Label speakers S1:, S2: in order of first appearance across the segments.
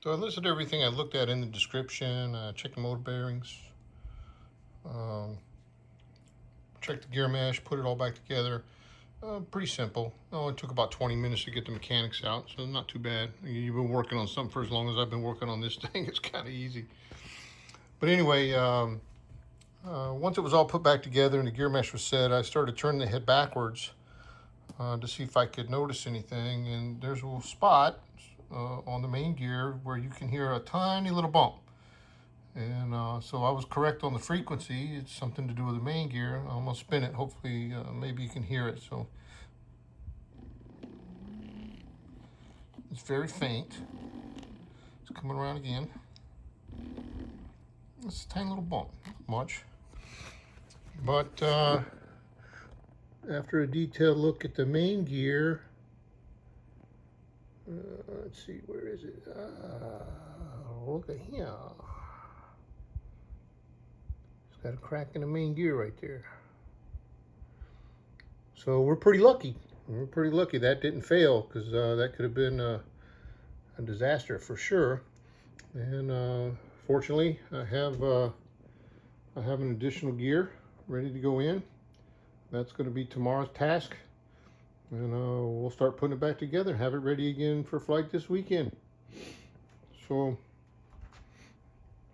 S1: So I listed everything I looked at in the description. Checked the motor bearings, checked the gear mesh, put it all back together. Pretty simple. Oh, it took about 20 minutes to get the mechanics out, so not too bad. You've been working on something for as long as I've been working on this thing. It's kind of easy. But anyway, once it was all put back together and the gear mesh was set, I started turning the head backwards to see if I could notice anything. And there's a little spot on the main gear where you can hear a tiny little bump. And so I was correct on the frequency. It's something to do with the main gear. I'm gonna spin it. Hopefully, maybe you can hear it. So it's very faint. It's coming around again. It's a tiny little bump, not much. But after a detailed look at the main gear, let's see, where is it? Look at here. It's got a crack in the main gear right there. So we're pretty lucky. We're pretty lucky that didn't fail, because that could have been a disaster for sure. And fortunately, I have an additional gear ready to go in. That's going to be tomorrow's task, and we'll start putting it back together and have it ready again for flight this weekend. So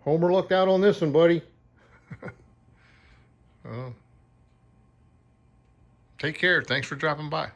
S1: Homer lucked out on this one, buddy. Take care. Thanks for dropping by.